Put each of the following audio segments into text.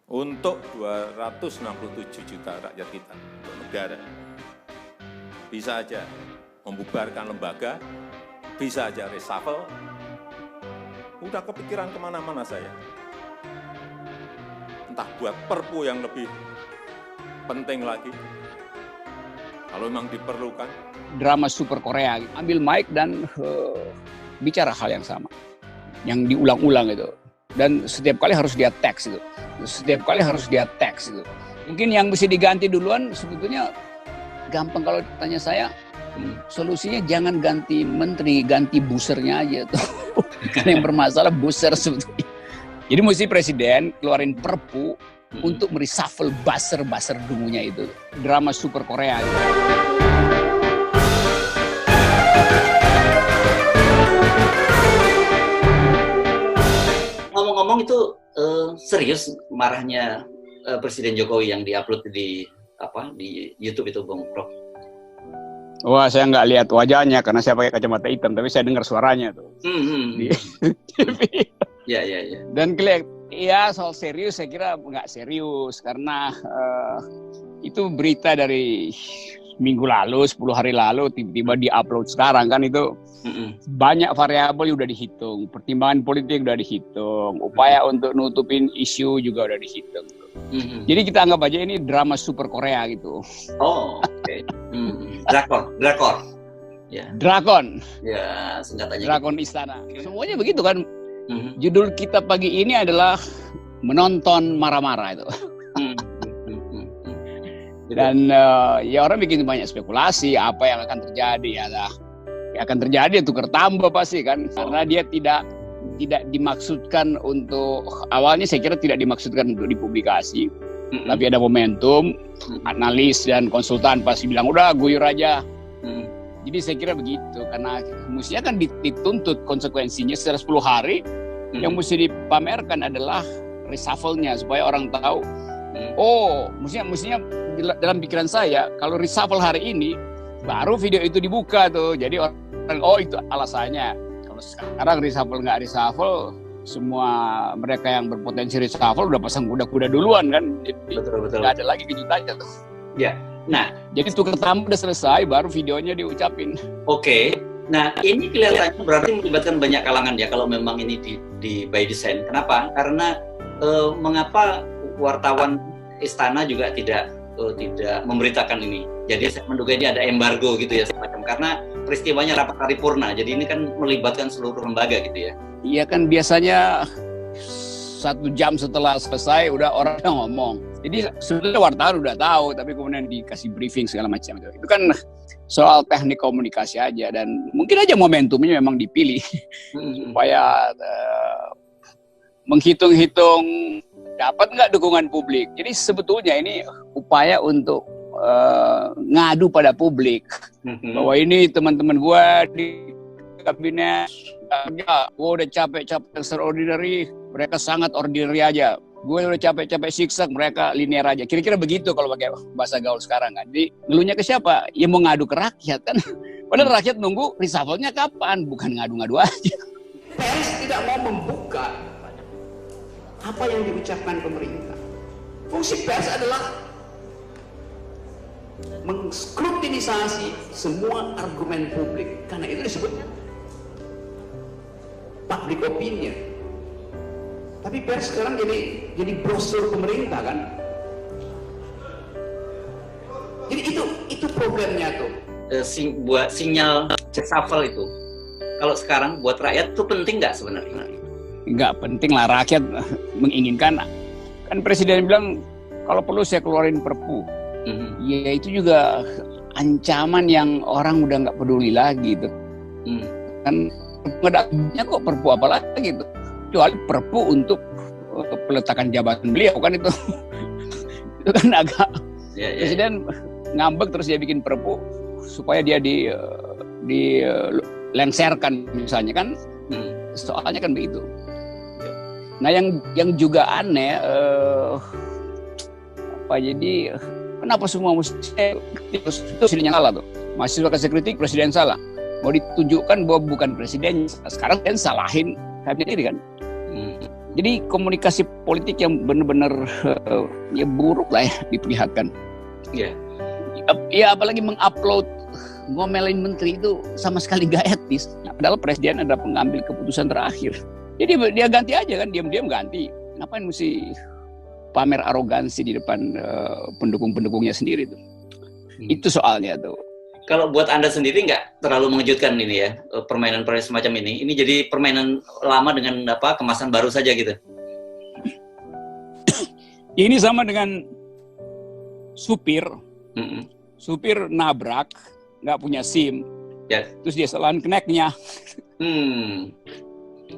untuk 267 juta rakyat kita, untuk negara. Bisa aja membubarkan lembaga, bisa aja reshuffle. Udah kepikiran kemana-mana saya. Entah buat perpu yang lebih penting lagi. Kalau memang diperlukan. Drama super Korea, ambil mic dan bicara hal yang sama. Yang diulang-ulang itu. Dan setiap kali harus dia teks itu. Mungkin yang mesti diganti duluan sebetulnya gampang kalau tanya saya. Solusinya jangan ganti menteri, ganti busernya aja tuh. Karena yang bermasalah buser sebetulnya. Jadi mesti presiden keluarin perpu untuk mereshuffle buzzer dungunya itu. Drama super Korea. Ngomong-ngomong itu serius marahnya Presiden Jokowi yang diupload di YouTube itu, Bung Prof? Wah, saya nggak lihat wajahnya karena saya pakai kacamata hitam, tapi saya dengar suaranya tuh. Di TV. Ya. Dan ya soal serius saya kira nggak serius karena itu berita dari minggu lalu, 10 hari lalu tiba-tiba di-upload sekarang kan itu. Banyak variabel udah dihitung, pertimbangan politik udah dihitung, upaya untuk nutupin isu juga udah dihitung. Jadi kita anggap aja ini drama super Korea gitu. Oh, oke. Drakor. Ya. Drakon. Ya, singkatannya. Drakon gitu. Istana. Semuanya begitu kan. Judul kita pagi ini adalah menonton marah-marah itu. Dan ya orang bikin banyak spekulasi apa yang akan terjadi akan terjadi tukar tambah pasti kan, karena dia tidak dimaksudkan untuk, awalnya saya kira tidak dimaksudkan untuk dipublikasi, tapi ada momentum, analis dan konsultan pasti bilang udah guyur aja. Jadi saya kira begitu, karena mestinya kan dituntut konsekuensinya setelah 10 hari, yang mesti dipamerkan adalah reshuffle-nya supaya orang tahu. Oh, mestinya dalam pikiran saya kalau reshuffle hari ini baru video itu dibuka tuh, jadi orang itu alasannya. Kalau sekarang nggak reshuffle, semua mereka yang berpotensi reshuffle udah pasang kuda-kuda duluan kan, jadi betul. nggak ada lagi kejutannya tuh. Ya, nah jadi tukar tambah udah selesai, baru videonya diucapin. Oke. Nah ini kelihatannya berarti melibatkan banyak kalangan ya kalau memang ini di by design. Kenapa? Karena mengapa wartawan istana juga tidak memberitakan ini. Jadi saya menduga ini ada embargo gitu ya semacam, karena peristiwanya rapat paripurna. Jadi ini kan melibatkan seluruh lembaga gitu ya. Iya kan biasanya 1 jam setelah selesai udah orang ngomong. Jadi sebetulnya wartawan udah tahu, tapi kemudian dikasih briefing segala macam. Itu kan soal teknik komunikasi aja, dan mungkin aja momentumnya memang dipilih supaya menghitung-hitung dapat nggak dukungan publik. Jadi sebetulnya ini upaya untuk ngadu pada publik bahwa ini teman-teman gue di kabinet, gue udah capek-capek extraordinary, mereka sangat ordinary aja. Gue udah capek-capek siksak, mereka linear aja. Kira-kira begitu kalau pakai bahasa gaul sekarang kan. Jadi ngeluhnya ke siapa? Ya mau ngadu ke rakyat kan. Padahal rakyat nunggu reshuffle-nya kapan, bukan ngadu-ngadu aja. Pers tidak mau membuka apa yang diucapkan pemerintah. Fungsi pers adalah mengskrutinisi semua argumen publik, karena itu disebut public opinion. Tapi pers sekarang jadi brosur pemerintah kan. Jadi itu problemnya tuh. Buat sinyal reshuffle itu, kalau sekarang buat rakyat itu penting nggak sebenarnya? Nggak penting lah, rakyat menginginkan. Kan presiden bilang kalau perlu saya keluarin perpu. Ya itu juga ancaman yang orang udah nggak peduli lagi tuh. Kan nggak kok perpu apa lagi tuh, kecuali perpu untuk peletakan jabatan beliau kan itu. Itu kan agak presiden ngambek terus dia bikin perpu supaya dia dilengserkan misalnya kan. Soalnya kan begitu. Nah yang juga aneh jadi kenapa semua mesti itu presidennya salah tuh. Mahasiswa kasih kritik, presiden salah. Mau ditunjukkan bahwa bukan presiden. Sekarang kan salahin kabinet ini kan. Jadi komunikasi politik yang benar-benar ya buruk lah ya diperlihatkan. Iya. Ya apalagi mengupload ngomelin menteri itu sama sekali gak etis. Padahal presiden adalah pengambil keputusan terakhir. Jadi dia ganti aja kan, diam-diam ganti. Ngapain mesti pamer arogansi di depan pendukung-pendukungnya sendiri tuh. Itu soalnya tuh. Kalau buat Anda sendiri nggak terlalu mengejutkan ini ya, permainan semacam ini? Ini jadi permainan lama dengan kemasan baru saja gitu? Ini sama dengan supir. Supir nabrak, nggak punya SIM. Ya. Terus dia salahin keneknya.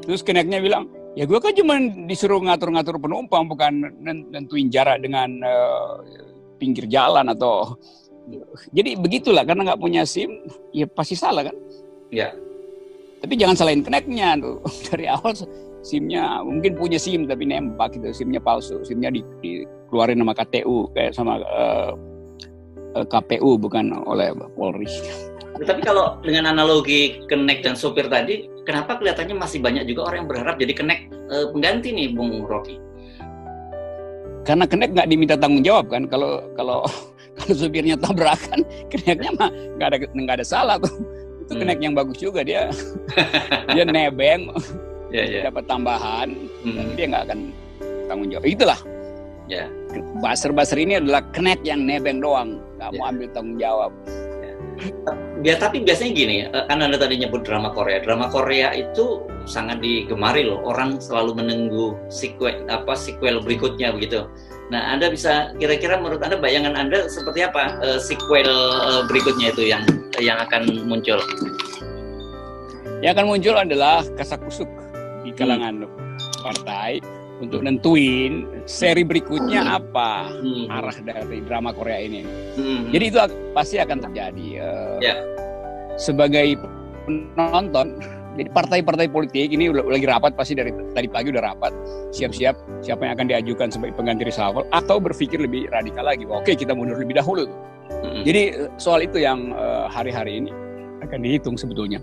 Terus keneknya bilang, ya gue kan cuma disuruh ngatur-ngatur penumpang, bukan nentuin jarak dengan pinggir jalan atau... Jadi begitulah, karena nggak punya SIM, ya pasti salah kan? Ya. Tapi jangan salahin keneknya tuh. Dari awal SIM-nya mungkin punya SIM tapi nembak gitu, SIM-nya palsu, SIM-nya dikeluarin sama KTU kayak sama KPU bukan oleh Polri. Tapi kalau dengan analogi kenek dan sopir tadi, kenapa kelihatannya masih banyak juga orang yang berharap jadi kenek pengganti nih, Bung Rocky? Karena kenek nggak diminta tanggung jawab kan, kalau supirnya tabrakan, keneknya mah nggak ada salah tuh. Itu kenek yang bagus juga, dia nebeng, dapat tambahan, dan dia nggak akan tanggung jawab. Itulah. Ya. Buzzer ini adalah kenek yang nebeng doang, nggak mau ambil tanggung jawab. Tapi biasanya gini, kan Anda tadi nyebut drama Korea. Drama Korea itu sangat digemari loh. Orang selalu menunggu sequel berikutnya begitu. Nah, Anda bisa kira-kira menurut Anda, bayangan Anda seperti apa sequel berikutnya itu yang akan muncul? Yang akan muncul adalah kasakusuk di kalangan partai untuk nentuin seri berikutnya apa arah dari drama Korea ini. Jadi itu pasti akan terjadi. Sebagai penonton, jadi partai-partai politik ini lagi rapat, pasti dari tadi pagi udah rapat, siap-siap siapa yang akan diajukan sebagai pengganti reshuffle, atau berpikir lebih radikal lagi, oke kita mundur lebih dahulu tuh. Jadi soal itu yang hari-hari ini akan dihitung sebetulnya.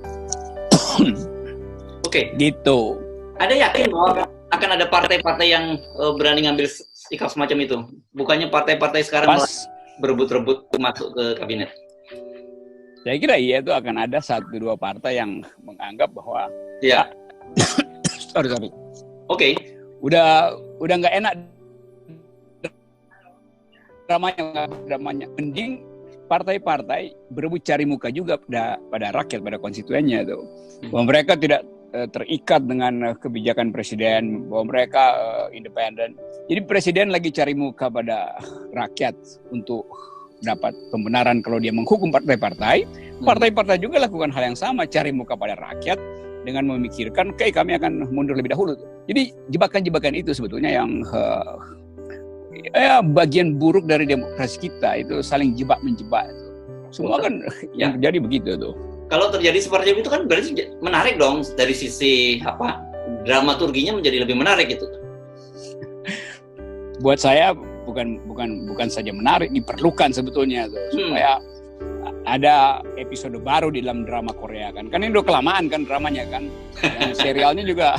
Oke. Gitu. Ada yakin bahwa akan ada partai-partai yang berani ngambil sikap semacam itu? Bukannya partai-partai sekarang berebut-rebut masuk ke kabinet? Saya kira iya, itu akan ada 1-2 partai yang menganggap bahwa sorry. Oke. Udah nggak enak dramanya. Mending partai-partai berebut cari muka juga pada rakyat, pada konstituennya tuh. Bahwa mereka tidak terikat dengan kebijakan presiden, bahwa mereka independen. Jadi presiden lagi cari muka pada rakyat untuk dapat pembenaran kalau dia menghukum partai-partai. Partai-partai juga lakukan hal yang sama, cari muka pada rakyat dengan memikirkan, oke, kami akan mundur lebih dahulu. Jadi jebakan-jebakan itu sebetulnya yang bagian buruk dari demokrasi kita, itu saling jebak-menjebak. Semua kan yang terjadi begitu tuh. Kalau terjadi seperti itu kan berarti menarik dong, dari sisi dramaturginya menjadi lebih menarik gitu. Buat saya bukan saja menarik, diperlukan sebetulnya tuh, supaya ada episode baru di dalam drama Korea kan. Kan ini udah kelamaan kan dramanya kan. Dan serialnya juga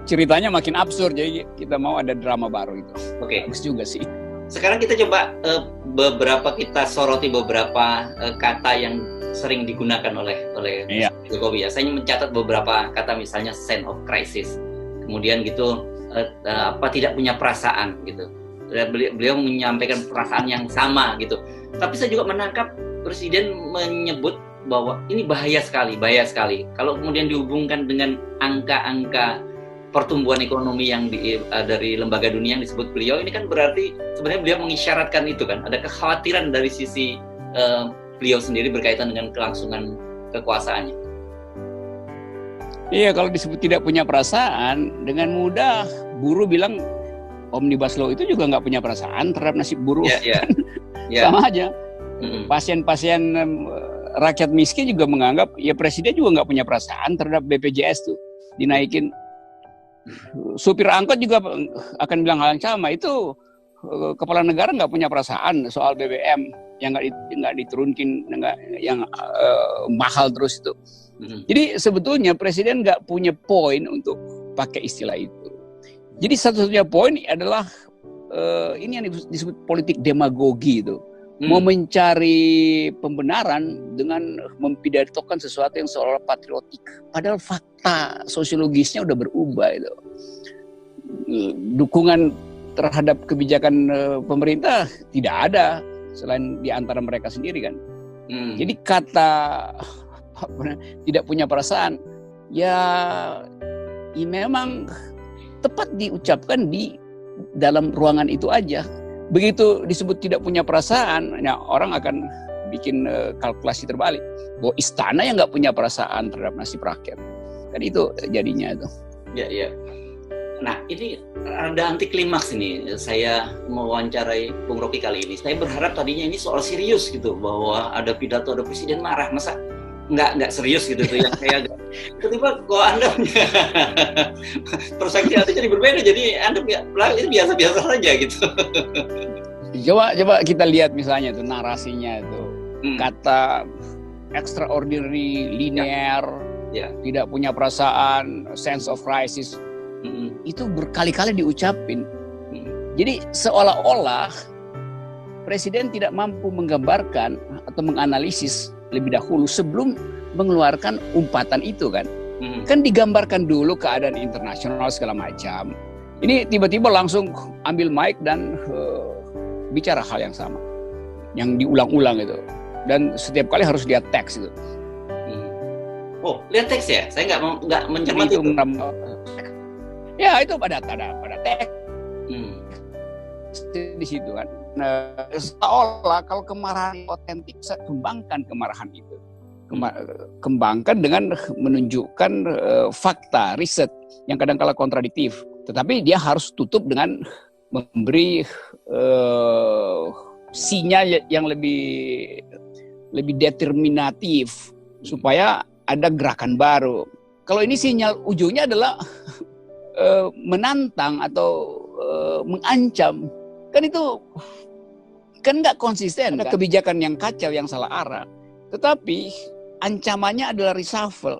ceritanya makin absurd, jadi kita mau ada drama baru itu. Oke. Bagus juga sih. Sekarang kita coba kita soroti beberapa kata yang sering digunakan oleh Jokowi ya. Saya mencatat beberapa kata, misalnya sense of crisis. Kemudian gitu tidak punya perasaan gitu. Beliau menyampaikan perasaan yang sama gitu. Tapi saya juga menangkap Presiden menyebut bahwa ini bahaya sekali. Kalau kemudian dihubungkan dengan angka-angka pertumbuhan ekonomi yang dari lembaga dunia yang disebut beliau, ini kan berarti sebenarnya beliau mengisyaratkan itu kan, ada kekhawatiran dari sisi beliau sendiri berkaitan dengan kelangsungan kekuasaannya. Iya, kalau disebut tidak punya perasaan, dengan mudah buruh bilang Omnibus Law itu juga nggak punya perasaan terhadap nasib buruh. Sama aja. Pasien-pasien rakyat miskin juga menganggap ya presiden juga nggak punya perasaan terhadap BPJS tuh dinaikin. Supir angkot juga akan bilang hal yang sama. Itu kepala negara nggak punya perasaan soal BBM yang nggak diturunkin, yang mahal terus itu. Jadi sebetulnya presiden nggak punya poin untuk pakai istilah itu. Jadi satu-satunya poin adalah ini yang disebut politik demagogi itu. Mau mencari pembenaran dengan mempidatokan sesuatu yang seolah patriotik. Padahal fakta sosiologisnya udah berubah itu. Dukungan terhadap kebijakan pemerintah tidak ada selain di antara mereka sendiri kan. Jadi kata tidak punya perasaan ya memang tepat diucapkan di dalam ruangan itu aja. Begitu disebut tidak punya perasaan, ya orang akan bikin kalkulasi terbalik bahwa istana yang nggak punya perasaan terhadap nasib rakyat. Kan itu jadinya itu. Ya. Nah, ini ada anti klimaks ini. Saya mewawancarai Bung Rocky kali ini. Saya berharap tadinya ini soal serius gitu, bahwa ada pidato, ada presiden marah. Masa nggak serius gitu tuh yang saya agak. Ketiba kok Anda punya persepsi Anda jadi berbeda. Jadi Anda ini biasa-biasa saja gitu. Coba kita lihat misalnya tuh narasinya itu. Kata extraordinary, linear, tidak punya perasaan, sense of crisis. Itu berkali-kali diucapin. Jadi seolah-olah presiden tidak mampu menggambarkan atau menganalisis lebih dahulu sebelum mengeluarkan umpatan itu kan. Kan digambarkan dulu keadaan internasional segala macam. Ini tiba-tiba langsung ambil mic dan bicara hal yang sama. Yang diulang-ulang itu. Dan setiap kali harus lihat teks itu. Oh, lihat teks ya? Saya nggak mencermati itu. Ya itu pada teks di situ kan. Nah, seolah kalau kemarahan otentik, saya kembangkan kemarahan itu. Kembangkan dengan menunjukkan fakta, riset yang kadang-kala kontradiktif. Tetapi dia harus tutup dengan memberi sinyal yang lebih determinatif supaya ada gerakan baru. Kalau ini sinyal ujungnya adalah menantang atau mengancam, kan itu kan nggak konsisten. Ada kebijakan yang kacau, yang salah arah. Tetapi ancamannya adalah reshuffle.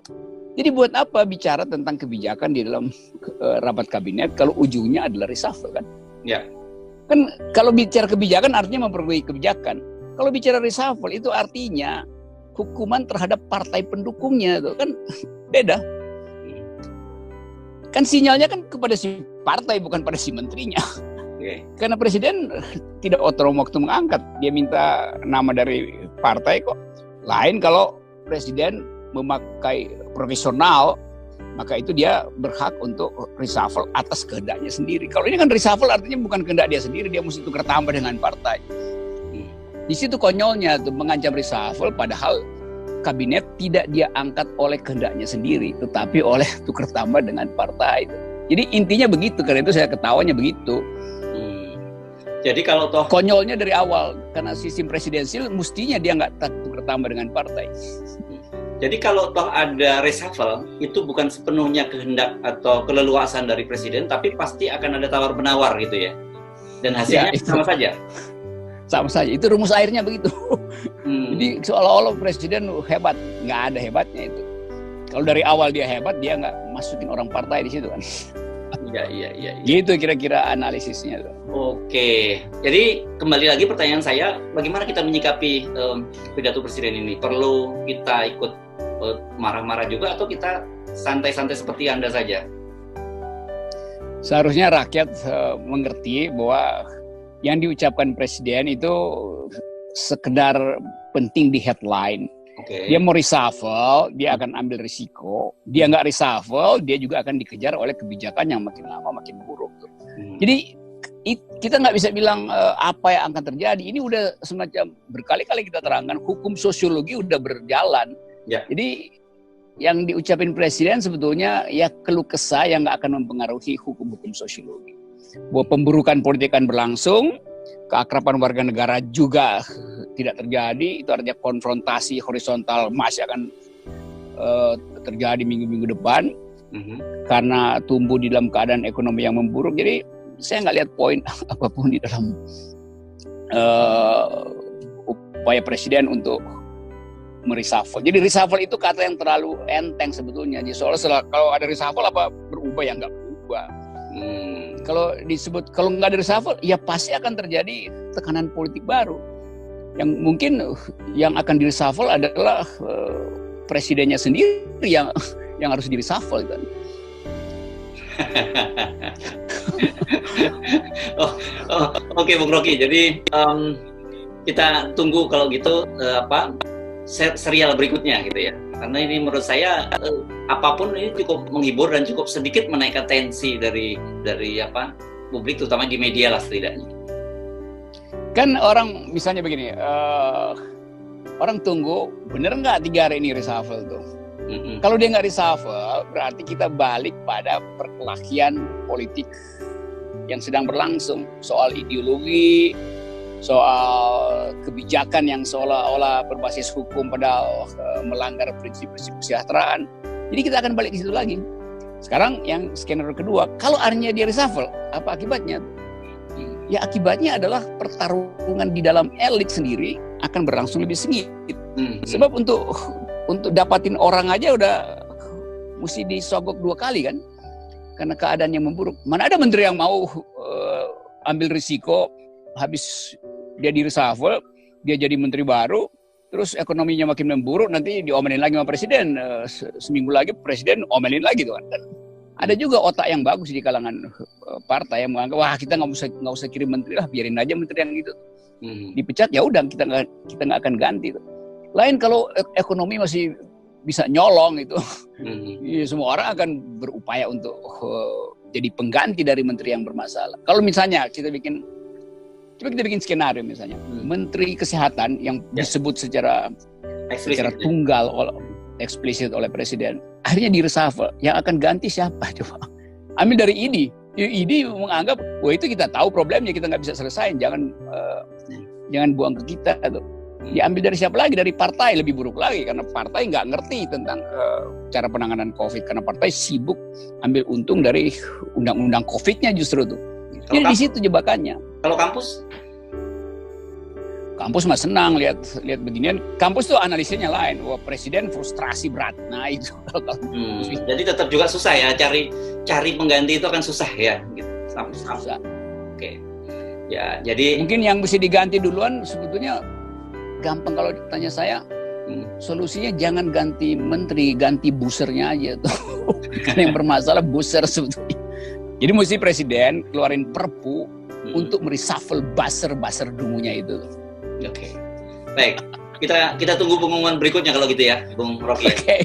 Jadi buat apa bicara tentang kebijakan di dalam rapat kabinet kalau ujungnya adalah reshuffle kan? Ya. Kan kalau bicara kebijakan artinya memperbaiki kebijakan. Kalau bicara reshuffle itu artinya hukuman terhadap partai pendukungnya itu kan beda. Kan sinyalnya kan kepada si partai bukan pada si menterinya. Karena presiden tidak otonom waktu mengangkat, dia minta nama dari partai kok. Lain kalau presiden memakai profesional, maka itu dia berhak untuk reshuffle atas kehendaknya sendiri. Kalau ini kan reshuffle artinya bukan kehendak dia sendiri, dia mesti tukar tambah dengan partai. Di situ konyolnya tuh mengancam reshuffle padahal kabinet tidak dia angkat oleh kehendaknya sendiri, tetapi oleh tukar tambah dengan partai itu. Jadi intinya begitu, karena itu saya ketawanya begitu. Jadi kalau toh konyolnya dari awal, karena sistem presidensial mestinya dia nggak tukar tambah dengan partai. Jadi kalau toh ada reshuffle, itu bukan sepenuhnya kehendak atau keleluasan dari presiden, tapi pasti akan ada tawar-menawar gitu ya. Dan hasilnya sama saja. Sama saja, itu rumus airnya begitu. Jadi seolah-olah presiden hebat, nggak ada hebatnya itu. Kalau dari awal dia hebat, dia nggak masukin orang partai di situ kan. Iya. Gitu kira-kira analisisnya. Oke, jadi kembali lagi pertanyaan saya, bagaimana kita menyikapi pidato presiden ini? Perlu kita ikut marah-marah juga atau kita santai-santai seperti Anda saja? Seharusnya rakyat mengerti bahwa yang diucapkan presiden itu sekedar penting di headline. Dia mau reshuffle, dia akan ambil risiko. Dia nggak reshuffle, dia juga akan dikejar oleh kebijakan yang makin lama makin buruk. Jadi kita nggak bisa bilang apa yang akan terjadi. Ini udah semacam berkali-kali kita terangkan, hukum sosiologi udah berjalan. Ya. Jadi yang diucapin presiden sebetulnya ya keluh kesah yang nggak akan mempengaruhi hukum-hukum sosiologi. Bahwa pemburukan politik akan berlangsung, keakraban warga negara juga tidak terjadi, itu artinya konfrontasi horizontal masih akan terjadi minggu-minggu depan karena tumbuh di dalam keadaan ekonomi yang memburuk. Jadi saya nggak lihat poin apapun di dalam upaya presiden untuk mereshuffle. Jadi reshuffle itu kata yang terlalu enteng sebetulnya. Jadi soalnya kalau ada reshuffle apa berubah ya nggak berubah. Kalau nggak ada reshuffle ya pasti akan terjadi tekanan politik baru. Yang mungkin yang akan di-reshuffle adalah presidennya sendiri yang harus di-reshuffle kan. Oke, Bung Rocky. Jadi kita tunggu kalau gitu serial berikutnya gitu ya. Karena ini menurut saya apapun ini cukup menghibur dan cukup sedikit menaikkan tensi dari publik, terutama di media lah setidaknya. Kan orang misalnya begini, orang tunggu bener nggak 3 hari ini reshuffle tuh. Kalau dia nggak reshuffle, berarti kita balik pada perkelahian politik yang sedang berlangsung soal ideologi, soal kebijakan yang seolah-olah berbasis hukum padahal melanggar prinsip-prinsip kesejahteraan. Jadi kita akan balik ke situ lagi. Sekarang yang skenario kedua, kalau akhirnya dia reshuffle, apa akibatnya? Ya akibatnya adalah pertarungan di dalam elit sendiri akan berlangsung lebih sengit. Sebab untuk dapatin orang aja udah mesti disogok 2 kali kan, karena keadaan yang memburuk. Mana ada menteri yang mau ambil risiko habis dia di reshuffle, dia jadi menteri baru, terus ekonominya makin memburuk, nanti diomelin lagi sama presiden, seminggu lagi presiden omelin lagi tuh kan. Dan ada juga otak yang bagus di kalangan partai yang menganggap wah kita nggak usah kirim menteri lah, biarin aja menteri yang gitu dipecat, ya udah kita nggak akan ganti tuh. Lain kalau ekonomi masih bisa nyolong itu, ya, semua orang akan berupaya untuk jadi pengganti dari menteri yang bermasalah. Kalau misalnya kita bikin skenario misalnya, Menteri Kesehatan yang disebut secara tunggal eksplisit oleh presiden, akhirnya di reshuffle, yang akan ganti siapa coba? Ambil dari ID. ID menganggap, wah itu kita tahu problemnya, kita nggak bisa selesai, jangan buang ke kita tuh. Diambil dari siapa lagi? Dari partai, lebih buruk lagi karena partai nggak ngerti tentang cara penanganan COVID, karena partai sibuk ambil untung dari undang-undang COVID-nya justru tuh. Jadi di situ jebakannya. Kalau kampus mah senang lihat beginian. Kampus tuh analisanya lain. Wah presiden frustrasi berat. Nah itu. Jadi tetap juga susah ya cari pengganti itu akan susah ya. Gitu. Susah. Oke. Ya jadi mungkin yang mesti diganti duluan sebetulnya gampang kalau ditanya saya. Solusinya jangan ganti menteri, ganti busernya aja tuh. Karena yang bermasalah buser sebetulnya. Jadi mesti presiden keluarin perpu untuk mereshuffle buzzer dungunya itu. Oke. Baik. Kita tunggu pengumuman berikutnya kalau gitu ya, Bung Rocky. Oke.